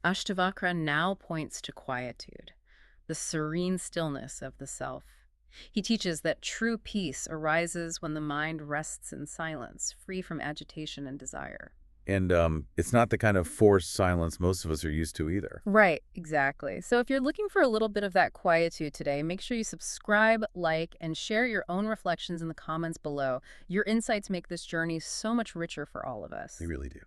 Ashtavakra now points to quietude, the serene stillness of the self. He teaches that true peace arises when the mind rests in silence, free from agitation and desire. And it's not the kind of forced silence most of us are used to either. Right, exactly. So if you're looking for a little bit of that quietude today, make sure you subscribe, like, and share your own reflections in the comments below. Your insights make this journey so much richer for all of us. They really do.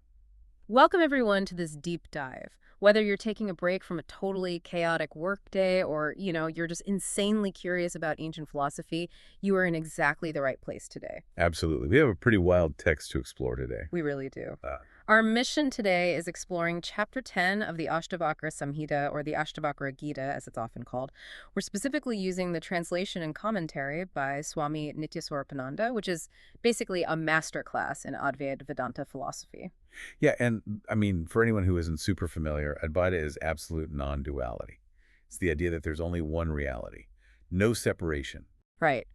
Welcome everyone to this deep dive. Whether you're taking a break from a totally chaotic workday or, you're just insanely curious about ancient philosophy, you are in exactly the right place today. Absolutely. We have a pretty wild text to explore today. We really do. Uh, Our mission today is exploring Chapter 10 of the Ashtavakra Samhita, or the Ashtavakra Gita, as it's often called. We're specifically using the translation and commentary by Swami Nityaswarapananda, which is basically a masterclass in Advaita Vedanta philosophy. yeah, and I mean, for anyone who isn't super familiar, Advaita is absolute non-duality. It's the idea that there's only one reality, no separation. Right.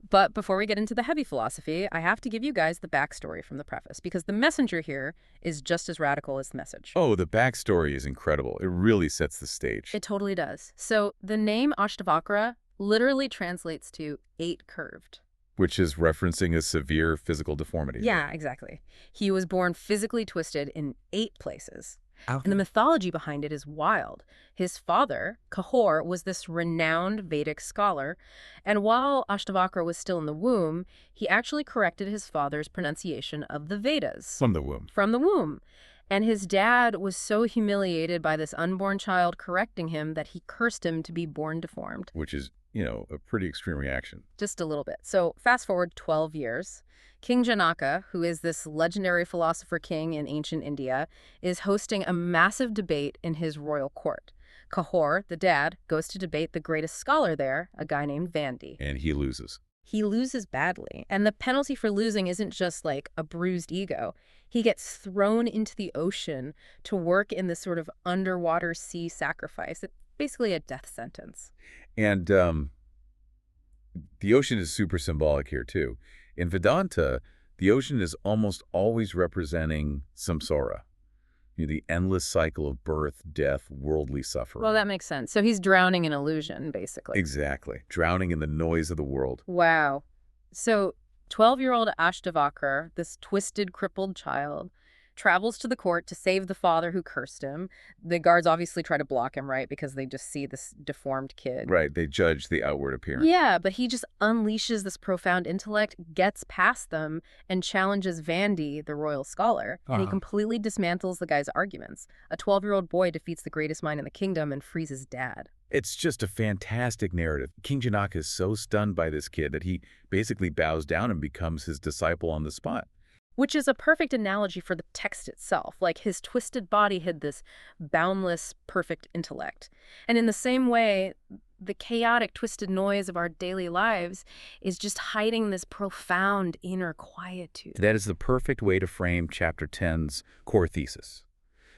But before we get into the heavy philosophy, I have to give you guys the backstory from the preface, because the messenger here is just as radical as the message. Oh, the backstory is incredible. It really sets the stage. It totally does. So the name Ashtavakra literally translates to 8 curved. Which is referencing a severe physical deformity. Yeah, exactly. He was born physically twisted in 8 places. Okay. And the mythology behind it is wild. His father, Kahor, was this renowned Vedic scholar, and while Ashtavakra was still in the womb, he actually corrected his father's pronunciation of the Vedas. From the womb. From the womb. And his dad was so humiliated by this unborn child correcting him that he cursed him to be born deformed. Which is, a pretty extreme reaction. Just a little bit. So fast forward 12 years. King Janaka, who is this legendary philosopher king in ancient India, is hosting a massive debate in his royal court. Kahor, the dad, goes to debate the greatest scholar there, a guy named Vandi. And he loses. He loses badly, and the penalty for losing isn't just like a bruised ego. He gets thrown into the ocean to work in this sort of underwater sea sacrifice. It's basically a death sentence. And the ocean is super symbolic here, too. In Vedanta, the ocean is almost always representing samsara, the endless cycle of birth, death, worldly suffering. Well, that makes sense. So he's drowning in illusion, basically. Exactly. Drowning in the noise of the world. Wow. So 12-year-old Ashtavakra, this twisted, crippled child, travels to the court to save the father who cursed him. The guards obviously try to block him, right, because they just see this deformed kid. Right. They judge the outward appearance. Yeah, but he just unleashes this profound intellect, gets past them, and challenges Vandi, the royal scholar. And he completely dismantles the guy's arguments. A 12-year-old boy defeats the greatest mind in the kingdom and frees his dad. It's just a fantastic narrative. King Janaka is so stunned by this kid that he basically bows down and becomes his disciple on the spot. Which is a perfect analogy for the text itself. Like, his twisted body hid this boundless, perfect intellect. And in the same way, the chaotic, twisted noise of our daily lives is just hiding this profound inner quietude. That is the perfect way to frame Chapter 10's core thesis.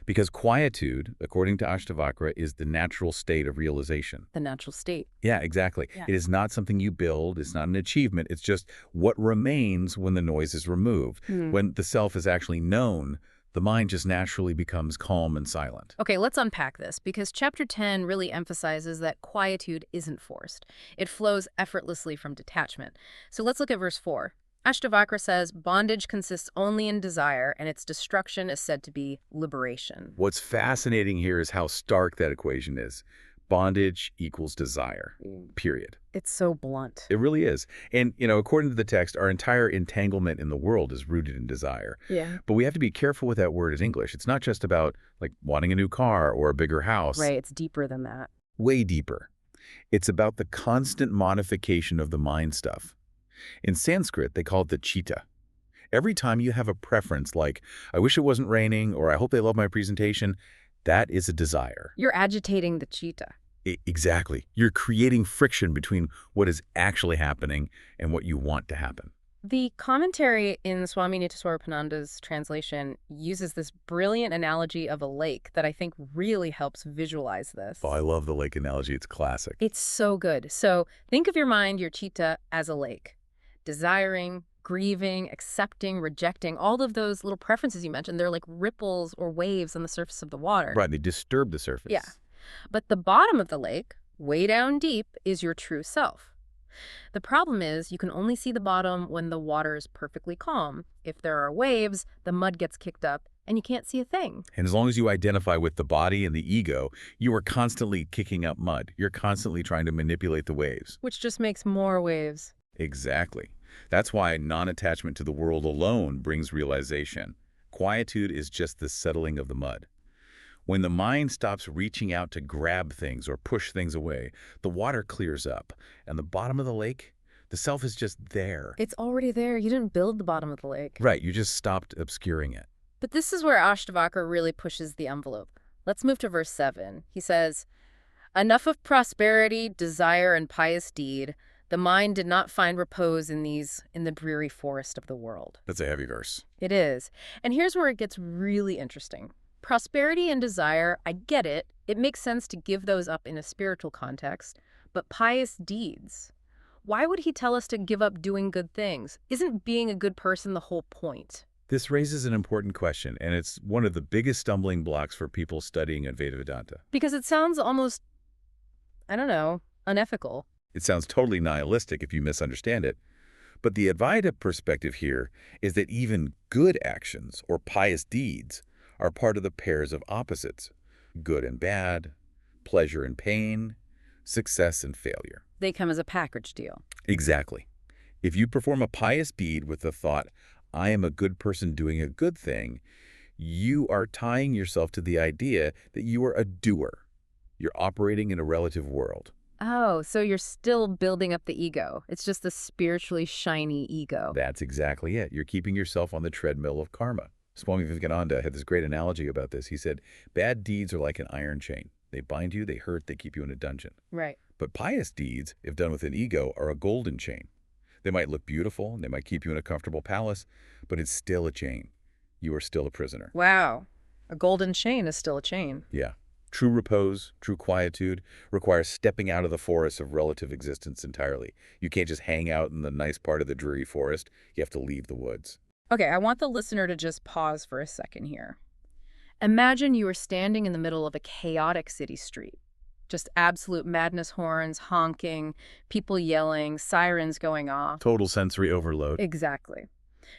Because quietude, according to Ashtavakra, is the natural state of realization. The natural state. Yeah, exactly. Yeah. It is not something you build. It's not an achievement. It's just what remains when the noise is removed. When the self is actually known, the mind just naturally becomes calm and silent. Okay, let's unpack this, because Chapter 10 really emphasizes that quietude isn't forced. It flows effortlessly from detachment. So let's look at verse 4. Ashtavakra says, bondage consists only in desire, and its destruction is said to be liberation. What's fascinating here is how stark that equation is. Bondage equals desire, period. It's so blunt. It really is. And, according to the text, our entire entanglement in the world is rooted in desire. Yeah. But we have to be careful with that word in English. It's not just about, wanting a new car or a bigger house. Right, it's deeper than that. Way deeper. It's about the constant modification of the mind stuff. In Sanskrit, they call it the chitta. Every time you have a preference like, I wish it wasn't raining, or I hope they love my presentation, that is a desire. You're agitating the chitta. Exactly. You're creating friction between what is actually happening and what you want to happen. The commentary in Swami Nityaswarapananda's translation uses this brilliant analogy of a lake that I think really helps visualize this. Oh, I love the lake analogy. It's classic. It's so good. So think of your mind, your chitta, as a lake. Desiring, grieving, accepting, rejecting, all of those little preferences you mentioned, they're like ripples or waves on the surface of the water. Right, they disturb the Yeah. surface. But the bottom of the lake, way down deep, is your true self. The problem is you can only see the bottom when the water is perfectly calm. If there are waves, the mud gets kicked up and you can't see a thing. And as long as you identify with the body and the ego, you are constantly kicking up mud. You're constantly trying to manipulate the waves. Which just makes more waves. Exactly. That's why non-attachment to the world alone brings realization. Quietude is just the settling of the mud. When the mind stops reaching out to grab things or push things away, the water clears up, and the bottom of the lake, the self is just there. It's already there. You didn't build the bottom of the lake. Right, you just stopped obscuring it. But this is where Ashtavakra really pushes the envelope. Let's move to verse 7. He says, "Enough of prosperity, desire, and pious deed. The mind did not find repose in the dreary forest of the world." That's a heavy verse. It is. And here's where it gets really interesting. Prosperity and desire, I get it. It makes sense to give those up in a spiritual context. But pious deeds, why would he tell us to give up doing good things? Isn't being a good person the whole point? This raises an important question, and it's one of the biggest stumbling blocks for people studying Advaita Vedanta. Because it sounds almost, I don't know, unethical. It sounds totally nihilistic if you misunderstand it. But the Advaita perspective here is that even good actions or pious deeds are part of the pairs of opposites: good and bad, pleasure and pain, success and failure. They come as a package deal. Exactly. If you perform a pious deed with the thought, I am a good person doing a good thing, you are tying yourself to the idea that you are a doer. You're operating in a relative world. Oh, so you're still building up the ego. It's just a spiritually shiny ego. That's exactly it. You're keeping yourself on the treadmill of karma. Swami Vivekananda had this great analogy about this. He said, bad deeds are like an iron chain. They bind you, they hurt, they keep you in a dungeon. Right. But pious deeds, if done with an ego, are a golden chain. They might look beautiful, they might keep you in a comfortable palace, but it's still a chain. You are still a prisoner. Wow. A golden chain is still a chain. Yeah. True repose, true quietude requires stepping out of the forest of relative existence entirely. You can't just hang out in the nice part of the dreary forest. You have to leave the woods. Okay, I want the listener to just pause for a second here. Imagine you are standing in the middle of a chaotic city street. Just absolute madness horns, honking, people yelling, sirens going off. Total sensory overload. Exactly.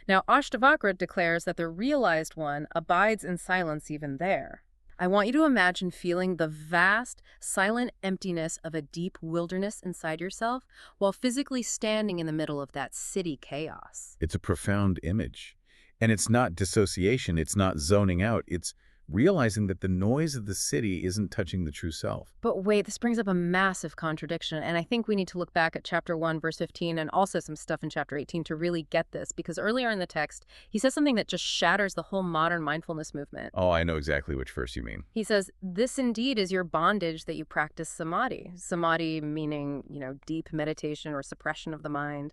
Now, Ashtavakra declares that the realized one abides in silence even there. I want you to imagine feeling the vast, silent emptiness of a deep wilderness inside yourself while physically standing in the middle of that city chaos. It's a profound image. And it's not dissociation, it's not zoning out, it's realizing that the noise of the city isn't touching the true self. But wait, this brings up a massive contradiction, and I think we need to look back at chapter 1, verse 15, and also some stuff in chapter 18 to really get this, because earlier in the text, he says something that just shatters the whole modern mindfulness movement. Oh, I know exactly which verse you mean. He says, "This indeed is your bondage that you practice samadhi." Samadhi meaning, deep meditation or suppression of the mind.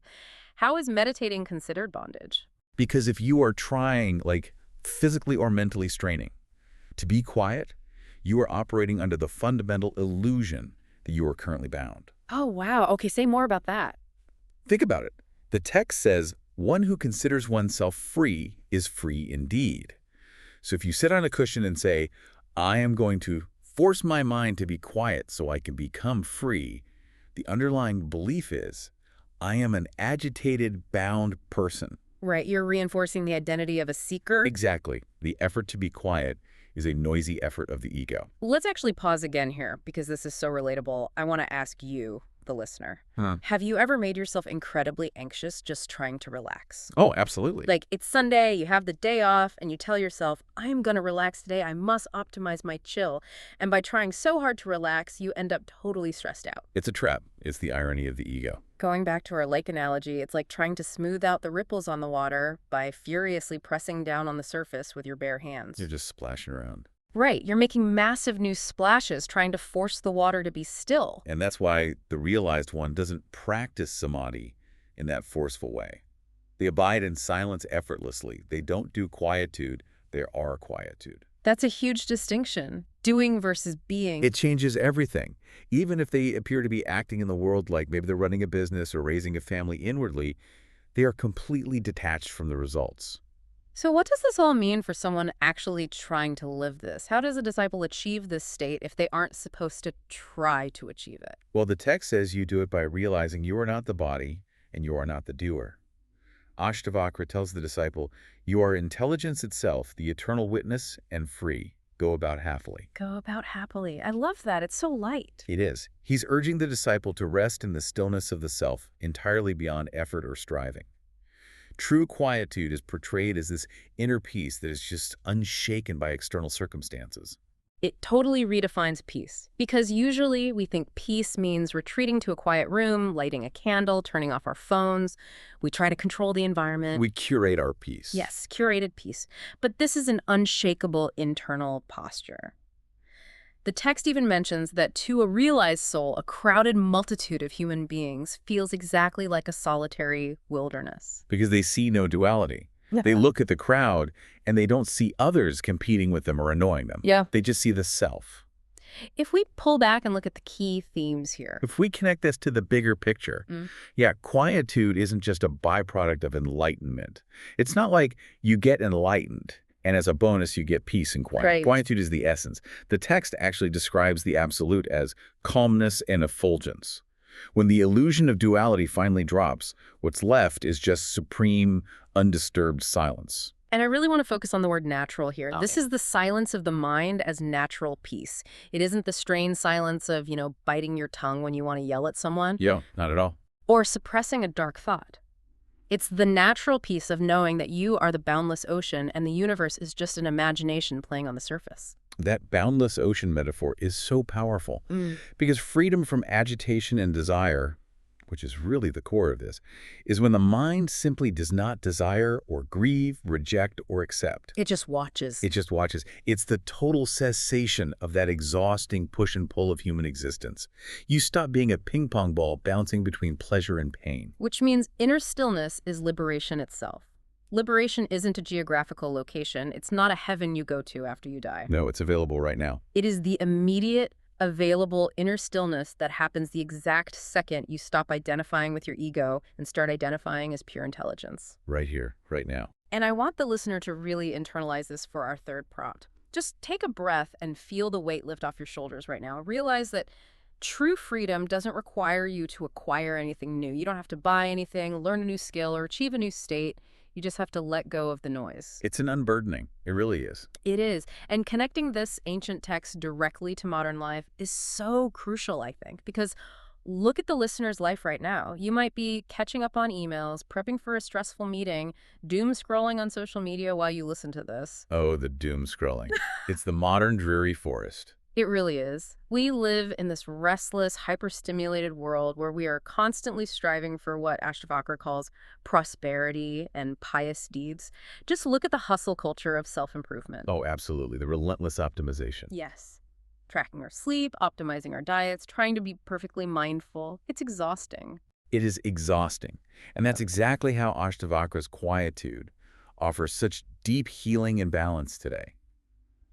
How is meditating considered bondage? Because if you are trying, like physically or mentally straining, to be quiet, you are operating under the fundamental illusion that you are currently bound. Oh, wow. Okay, say more about that. Think about it. The text says, one who considers oneself free is free indeed. So if you sit on a cushion and say, I am going to force my mind to be quiet so I can become free, the underlying belief is, I am an agitated, bound person. Right, you're reinforcing the identity of a seeker. Exactly. The effort to be quiet is a noisy effort of the ego. Let's actually pause again here, because this is so relatable. I want to ask you, the listener, have you ever made yourself incredibly anxious just trying to relax? Oh, absolutely. Like, it's Sunday, you have the day off, and you tell yourself, I'm going to relax today, I must optimize my chill. And by trying so hard to relax, you end up totally stressed out. It's a trap. It's the irony of the ego. Going back to our lake analogy, it's like trying to smooth out the ripples on the water by furiously pressing down on the surface with your bare hands. You're just splashing around. Right, you're making massive new splashes trying to force the water to be still. And that's why the realized one doesn't practice samadhi in that forceful way. They abide in silence effortlessly. They don't do quietude. They are quietude. That's a huge distinction. Doing versus being. It changes everything. Even if they appear to be acting in the world like maybe they're running a business or raising a family inwardly, They are completely detached from the results. So what does this all mean for someone actually trying to live this? How does a disciple achieve this state if they aren't supposed to try to achieve it? Well, the text says you do it by realizing you are not the body and you are not the doer. Ashtavakra tells the disciple, you are intelligence itself, the eternal witness, and free. Go about happily. Go about happily. I love that. It's so light. It is. He's urging the disciple to rest in the stillness of the self, entirely beyond effort or striving. True quietude is portrayed as this inner peace that is just unshaken by external circumstances. It totally redefines peace, because usually we think peace means retreating to a quiet room, lighting a candle, turning off our phones. We try to control the environment. We curate our peace. Yes, curated peace. But this is an unshakable internal posture. The text even mentions that to a realized soul, a crowded multitude of human beings feels exactly like a solitary wilderness. Because they see no duality. They look at the crowd and they don't see others competing with them or annoying them. Yeah. They just see the self. If we pull back and look at the key themes here. If we connect this to the bigger picture, quietude isn't just a byproduct of enlightenment. It's not like you get enlightened and as a bonus you get peace and quiet. Right. Quietude is the essence. The text actually describes the absolute as calmness and effulgence. When the illusion of duality finally drops, what's left is just supreme, undisturbed silence. And I really want to focus on the word natural here. Okay. This is the silence of the mind as natural peace. It isn't the strained silence of, biting your tongue when you want to yell at someone. Yeah, not at all. Or suppressing a dark thought. It's the natural peace of knowing that you are the boundless ocean and the universe is just an imagination playing on the surface. That boundless ocean metaphor is so powerful because freedom from agitation and desire, which is really the core of this, is when the mind simply does not desire or grieve, reject, or accept. It just watches. It just watches. It's the total cessation of that exhausting push and pull of human existence. You stop being a ping pong ball bouncing between pleasure and pain. Which means inner stillness is liberation itself. Liberation isn't a geographical location. It's not a heaven you go to after you die. No, it's available right now. It is the immediate, available inner stillness that happens the exact second you stop identifying with your ego and start identifying as pure intelligence. Right here, right now. And I want the listener to really internalize this for our third prompt. Just take a breath and feel the weight lift off your shoulders right now. Realize that true freedom doesn't require you to acquire anything new. You don't have to buy anything, learn a new skill, or achieve a new state. You just have to let go of the noise. It's an unburdening. It really is. It is. And connecting this ancient text directly to modern life is so crucial, I think, because look at the listener's life right now. You might be catching up on emails, prepping for a stressful meeting, doom scrolling on social media while you listen to this. Oh, the doom scrolling. It's the modern dreary forest. It really is. We live in this restless, hyper-stimulated world where we are constantly striving for what Ashtavakra calls prosperity and pious deeds. Just look at the hustle culture of self-improvement. Oh, absolutely. The relentless optimization. Yes. Tracking our sleep, optimizing our diets, trying to be perfectly mindful. It's exhausting. It is exhausting. And that's exactly how Ashtavakra's quietude offers such deep healing and balance today.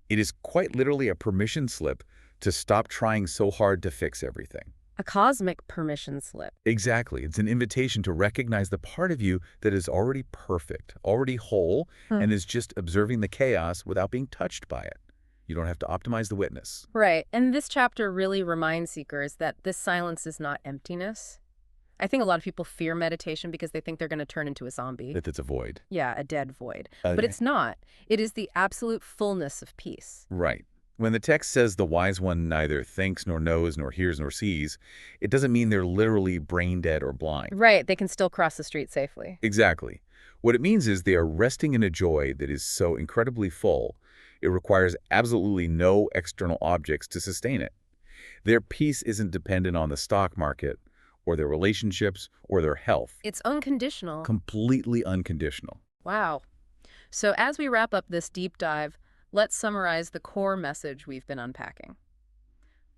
It is quite literally a permission slip to stop trying so hard to fix everything. A cosmic permission slip. Exactly. It's an invitation to recognize the part of you that is already perfect, already whole, and is just observing the chaos without being touched by it. You don't have to optimize the witness. Right. And this chapter really reminds seekers that this silence is not emptiness. I think a lot of people fear meditation because they think they're going to turn into a zombie. That it's a void. Yeah, a dead void. But it's not. It is the absolute fullness of peace. Right. When the text says the wise one neither thinks nor knows nor hears nor sees, it doesn't mean they're literally brain dead or blind. Right. They can still cross the street safely. Exactly. What it means is they are resting in a joy that is so incredibly full, it requires absolutely no external objects to sustain it. Their peace isn't dependent on the stock market, or their relationships, or their health. It's unconditional. Completely unconditional. Wow. So as we wrap up this deep dive, let's summarize the core message we've been unpacking.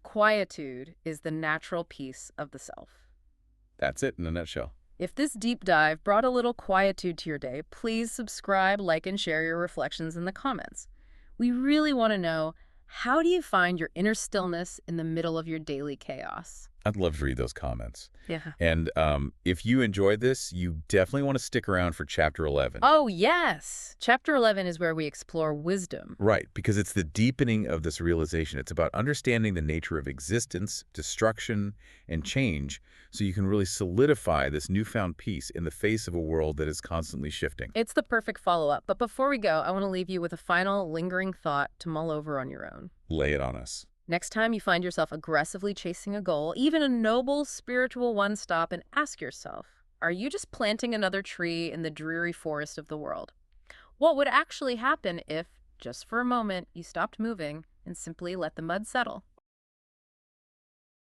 Quietude is the natural peace of the self. That's it in a nutshell. If this deep dive brought a little quietude to your day, please subscribe, like, and share your reflections in the comments. We really want to know, how do you find your inner stillness in the middle of your daily chaos? I'd love to read those comments. Yeah. And if you enjoyed this, you definitely want to stick around for Chapter 11. Oh, yes. Chapter 11 is where we explore wisdom. Right, because it's the deepening of this realization. It's about understanding the nature of existence, destruction, and change so you can really solidify this newfound peace in the face of a world that is constantly shifting. It's the perfect follow-up. But before we go, I want to leave you with a final lingering thought to mull over on your own. Lay it on us. Next time you find yourself aggressively chasing a goal, even a noble spiritual one, stop and ask yourself, are you just planting another tree in the dreary forest of the world? What would actually happen if, just for a moment, you stopped moving and simply let the mud settle?